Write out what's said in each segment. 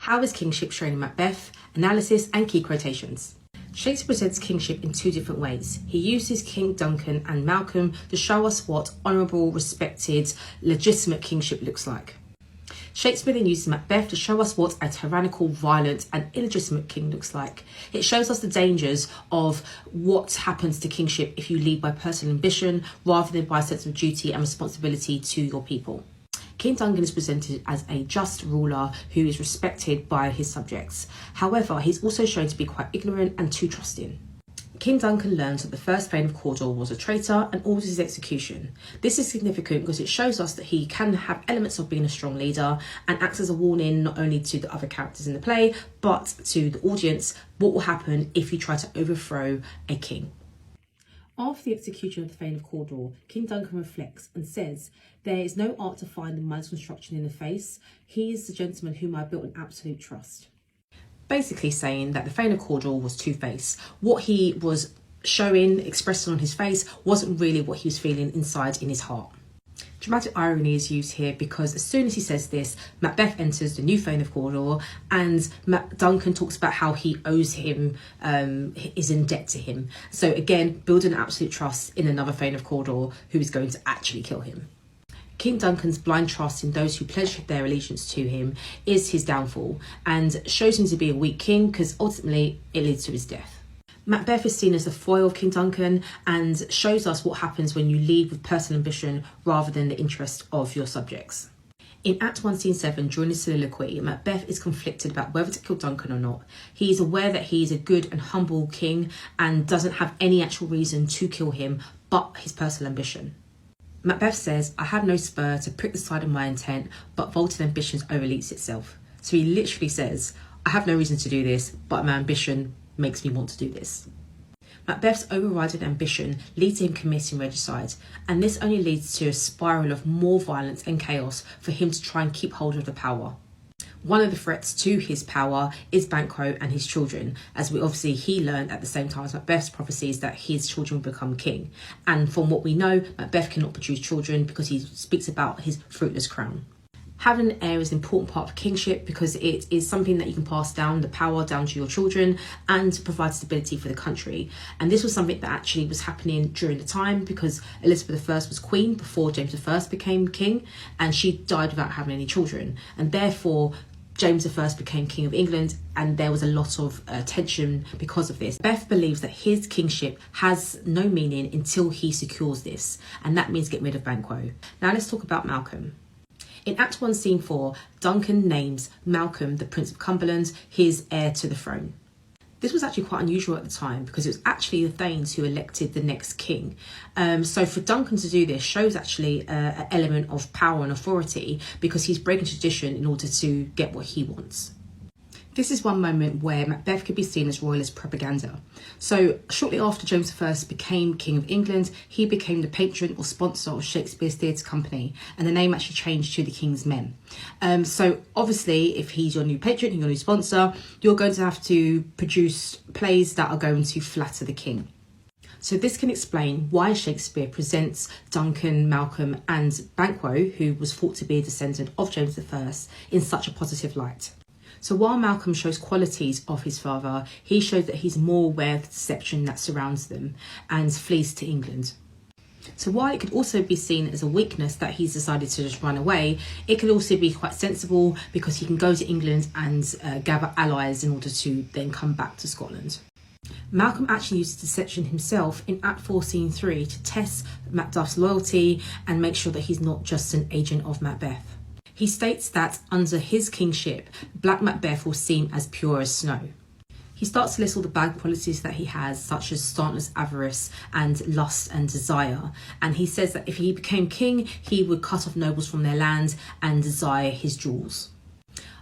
How is kingship shown in Macbeth? Analysis and key quotations. Shakespeare presents kingship in two different ways. He uses King Duncan and Malcolm to show us what honourable, respected, legitimate kingship looks like. Shakespeare then uses Macbeth to show us what a tyrannical, violent and illegitimate king looks like. It shows us the dangers of what happens to kingship if you lead by personal ambition rather than by a sense of duty and responsibility to your people. King Duncan is presented as a just ruler who is respected by his subjects. However, he's also shown to be quite ignorant and too trusting. King Duncan learns that the first Thane of Cawdor was a traitor and orders his execution. This is significant because it shows us that he can have elements of being a strong leader and acts as a warning not only to the other characters in the play, but to the audience, what will happen if you try to overthrow a king. After the execution of the Thane of Cawdor, King Duncan reflects and says, "There is no art to find the mind's construction in the face. He is the gentleman whom I built an absolute trust." Basically saying that the Thane of Cawdor was two-faced. What he was showing, expressing on his face, wasn't really what he was feeling inside in his heart. Dramatic irony is used here because as soon as he says this, Macbeth enters the new Thane of Cawdor and Duncan talks about how he owes him, is in debt to him. So again, building absolute trust in another Thane of Cawdor who is going to actually kill him. King Duncan's blind trust in those who pledge their allegiance to him is his downfall and shows him to be a weak king because ultimately it leads to his death. Macbeth is seen as the foil of King Duncan and shows us what happens when you lead with personal ambition rather than the interest of your subjects. In Act 1, Scene 7, during his soliloquy, Macbeth is conflicted about whether to kill Duncan or not. He is aware that he is a good and humble king and doesn't have any actual reason to kill him but his personal ambition. Macbeth says, "I have no spur to prick the side of my intent, but vaulted ambition overleaps itself." So he literally says, "I have no reason to do this, but my ambition makes me want to do this." Macbeth's overriding ambition leads to him committing regicide, and this only leads to a spiral of more violence and chaos for him to try and keep hold of the power. One of the threats to his power is Banquo and his children, as he learned at the same time as Macbeth's prophecies that his children will become king. And from what we know, Macbeth cannot produce children because he speaks about his fruitless crown. Having an heir is an important part of kingship because it is something that you can pass down, the power down to your children and provide stability for the country. And this was something that actually was happening during the time because Elizabeth I was queen before James I became king, and she died without having any children. And therefore, James I became King of England, and there was a lot of tension because of this. Macbeth believes that his kingship has no meaning until he secures this, and that means get rid of Banquo. Now let's talk about Malcolm. In Act 1, Scene 4, Duncan names Malcolm, the Prince of Cumberland, his heir to the throne. This was actually quite unusual at the time because it was actually the Thanes who elected the next king. So for Duncan to do this shows actually an element of power and authority because he's breaking tradition in order to get what he wants. This is one moment where Macbeth could be seen as royalist propaganda. So shortly after James I became King of England, he became the patron or sponsor of Shakespeare's theatre company, and the name actually changed to the King's Men. So obviously, if he's your new patron, your new sponsor, you're going to have to produce plays that are going to flatter the king. So this can explain why Shakespeare presents Duncan, Malcolm and Banquo, who was thought to be a descendant of James I, in such a positive light. So while Malcolm shows qualities of his father, he shows that he's more aware of the deception that surrounds them and flees to England. So while it could also be seen as a weakness that he's decided to just run away, it could also be quite sensible because he can go to England and gather allies in order to then come back to Scotland. Malcolm actually uses deception himself in Act 4, Scene 3 to test Macduff's loyalty and make sure that he's not just an agent of Macbeth. He states that under his kingship, Black Macbeth will seem as pure as snow. He starts to list all the bad qualities that he has, such as slanderous avarice and lust and desire. And he says that if he became king, he would cut off nobles from their land and desire his jewels.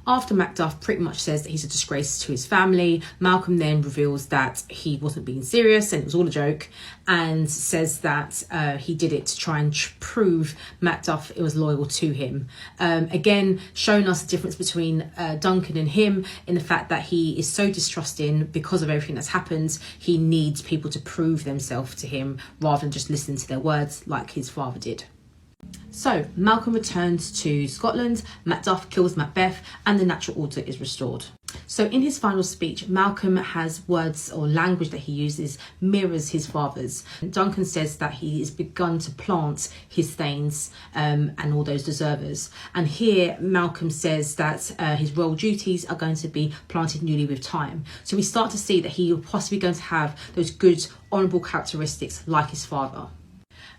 After Macduff pretty much says that he's a disgrace to his family, Malcolm then reveals that he wasn't being serious and it was all a joke, and says that he did it to try and prove Macduff was loyal to him. Again, showing us the difference between Duncan and him in the fact that he is so distrusting because of everything that's happened. He needs people to prove themselves to him rather than just listen to their words like his father did. So Malcolm returns to Scotland, Macduff kills Macbeth, and the natural order is restored. So in his final speech, Malcolm has words or language that he uses mirrors his father's. Duncan says that he has begun to plant his thanes and all those deservers. And here Malcolm says that his royal duties are going to be planted newly with time. So we start to see that he is possibly going to have those good, honourable characteristics like his father.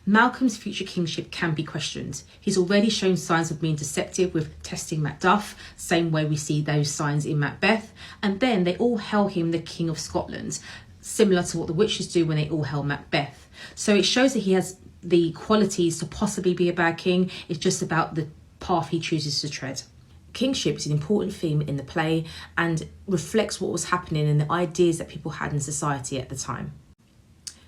Malcolm's future kingship can be questioned. He's already shown signs of being deceptive with testing Macduff, same way we see those signs in Macbeth, and then they all hail him the King of Scotland, similar to what the witches do when they all hail Macbeth. So it shows that he has the qualities to possibly be a bad king. It's just about the path he chooses to tread. Kingship is an important theme in the play and reflects what was happening and the ideas that people had in society at the time.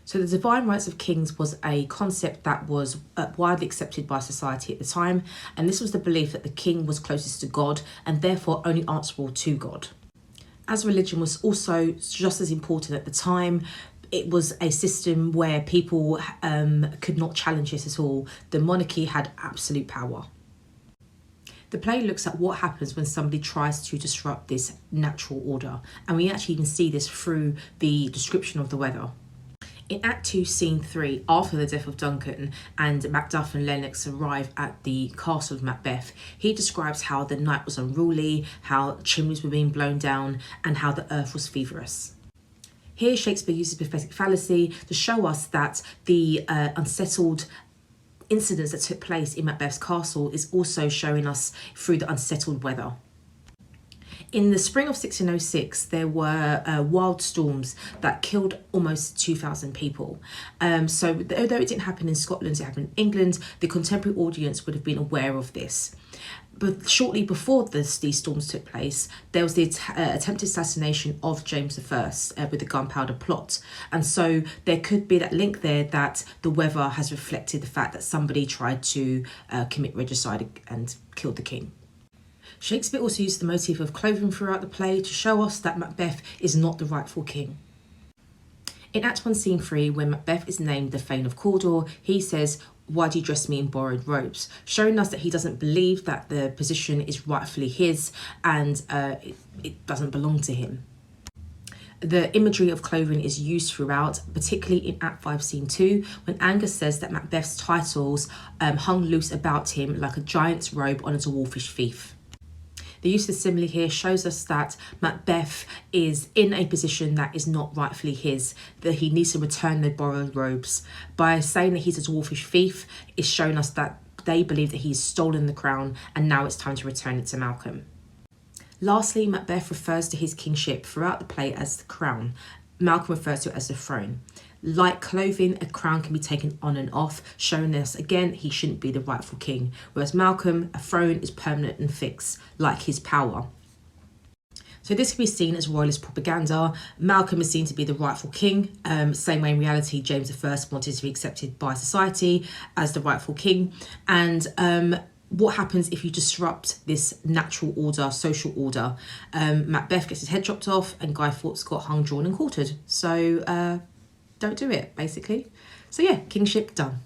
So the divine rights of kings was a concept that was widely accepted by society at the time, and this was the belief that the king was closest to God and therefore only answerable to God. As religion was also just as important at the time, it was a system where people could not challenge it at all. The monarchy had absolute power. The play looks at what happens when somebody tries to disrupt this natural order, and we actually even see this through the description of the weather. In Act 2, Scene 3, after the death of Duncan and Macduff and Lennox arrive at the castle of Macbeth, he describes how the night was unruly, how chimneys were being blown down, and how the earth was feverish. Here, Shakespeare uses prophetic fallacy to show us that the unsettled incidents that took place in Macbeth's castle is also showing us through the unsettled weather. In the spring of 1606, there were wild storms that killed almost 2,000 people. So although it didn't happen in Scotland, it happened in England, the contemporary audience would have been aware of this. But shortly before these storms took place, there was the attempted assassination of James I with the gunpowder plot. And so there could be that link there that the weather has reflected the fact that somebody tried to commit regicide and killed the king. Shakespeare also used the motif of clothing throughout the play to show us that Macbeth is not the rightful king. In Act 1, Scene 3, when Macbeth is named the Thane of Cawdor, he says, "Why do you dress me in borrowed robes?" showing us that he doesn't believe that the position is rightfully his and it doesn't belong to him. The imagery of clothing is used throughout, particularly in Act 5, Scene 2, when Angus says that Macbeth's titles hung loose about him like a giant's robe on a dwarfish thief. The use of the simile here shows us that Macbeth is in a position that is not rightfully his, that he needs to return the borrowed robes. By saying that he's a dwarfish thief, it's shown us that they believe that he's stolen the crown and now it's time to return it to Malcolm. Lastly, Macbeth refers to his kingship throughout the play as the crown. Malcolm refers to it as the throne. Like clothing, a crown can be taken on and off, showing us again he shouldn't be the rightful king, whereas Malcolm, a throne is permanent and fixed, like his power. So this can be seen as royalist propaganda. Malcolm is seen to be the rightful king, same way in reality James I wanted to be accepted by society as the rightful king. And what happens if you disrupt this natural order, social order? Macbeth gets his head chopped off and Guy Fawkes got hung, drawn and quartered. So don't do it, basically. So yeah, kingship done.